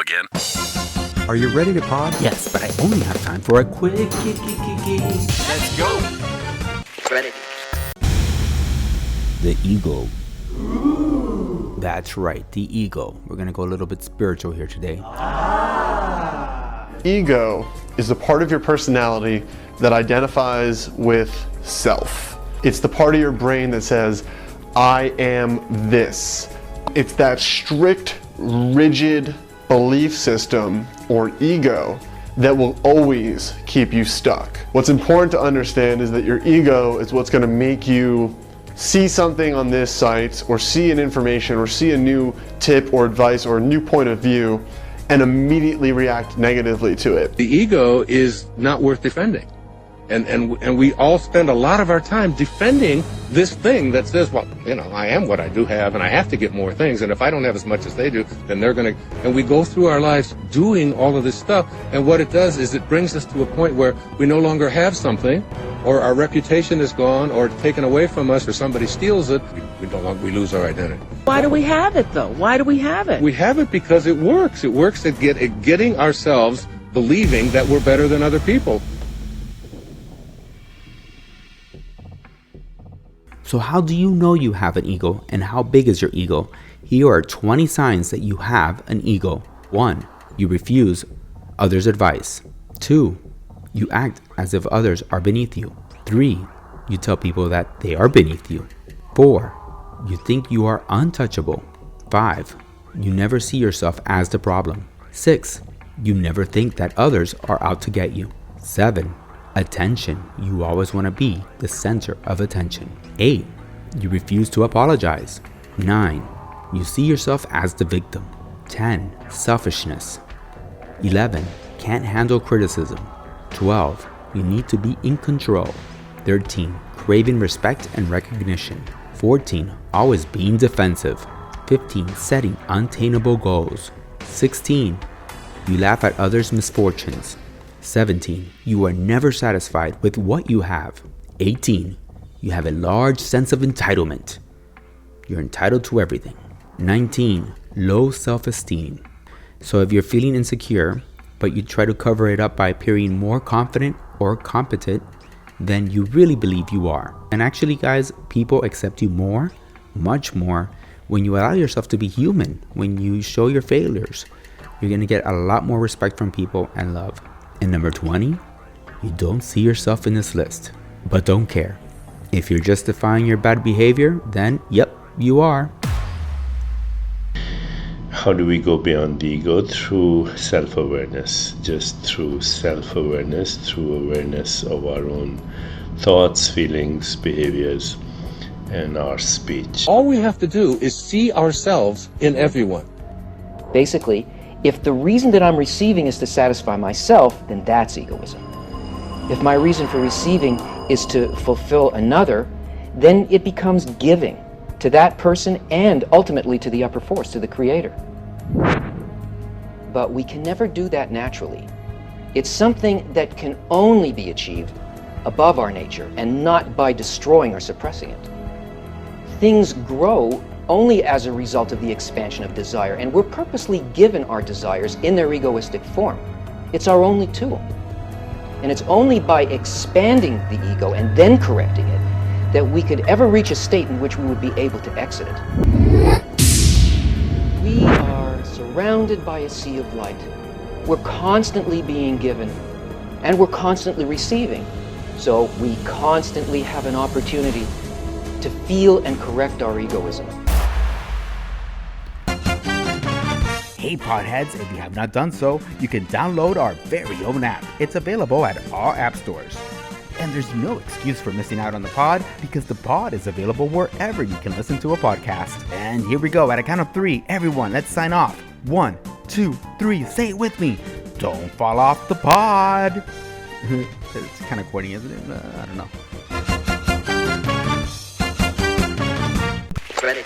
again. Are you ready to pod? Yes, but I only have time for a quick. Let's go. Ready. The ego. That's right, the ego. We're going to go a little bit spiritual here today. Ego is the part of your personality that identifies with self. It's the part of your brain that says, I am this. It's that strict, rigid belief system or ego that will always keep you stuck. What's important to understand is that your ego is what's going to make you see something on this site or see an information or see a new tip or advice or a new point of view and immediately react negatively to it. The ego is not worth defending. And we all spend a lot of our time defending this thing that says, well, you know, I am what I do have and I have to get more things. And if I don't have as much as they do, then they're going to, and we go through our lives doing all of this stuff. And what it does is it brings us to a point where we no longer have something, or our reputation is gone or taken away from us, or somebody steals it. We lose our identity. Why do we have it though? Why do we have it? We have it because it works. It works at getting ourselves believing that we're better than other people. So how do you know you have an ego, and how big is your ego? Here are 20 signs that you have an ego. 1. You refuse others' advice. 2. You act as if others are beneath you. 3. You tell people that they are beneath you. 4. You think you are untouchable. 5. You never see yourself as the problem. 6. You never think that others are out to get you. 7. Attention. You always want to be the center of attention. 8. You refuse to apologize. 9. You see yourself as the victim. 10. Selfishness. 11. Can't handle criticism. 12. You need to be in control. 13. Craving respect and recognition. 14. Always being defensive. 15. Setting unattainable goals. 16. You laugh at others' misfortunes. 17. You are never satisfied with what you have. 18. You have a large sense of entitlement. You're entitled to everything. 19. Low self-esteem. So if you're feeling insecure, but you try to cover it up by appearing more confident or competent than you really believe you are. And actually, guys, people accept you more, much more, when you allow yourself to be human, when you show your failures. You're going to get a lot more respect from people and love. And number 20, you don't see yourself in this list, but don't care. If you're justifying your bad behavior, then yep, you are. How do we go beyond the ego? Through self-awareness. Just through self-awareness, through awareness of our own thoughts, feelings, behaviors, and our speech. All we have to do is see ourselves in everyone. Basically, if the reason that I'm receiving is to satisfy myself, then that's egoism. If my reason for receiving is to fulfill another, then it becomes giving to that person and ultimately to the upper force, to the Creator. But we can never do that naturally. It's something that can only be achieved above our nature and not by destroying or suppressing it. Things grow only as a result of the expansion of desire, and we're purposely given our desires in their egoistic form. It's our only tool. And it's only by expanding the ego and then correcting it that we could ever reach a state in which we would be able to exit it. We are surrounded by a sea of light. We're constantly being given, and we're constantly receiving. So we constantly have an opportunity to feel and correct our egoism. Hey Podheads, if you have not done so, you can download our very own app. It's available at all app stores. And there's no excuse for missing out on the pod, because the pod is available wherever you can listen to a podcast. And here we go, at a count of 3, everyone, let's sign off. 1, 2, 3, say it with me. Don't fall off the pod. It's kind of corny, isn't it? I don't know. Ready.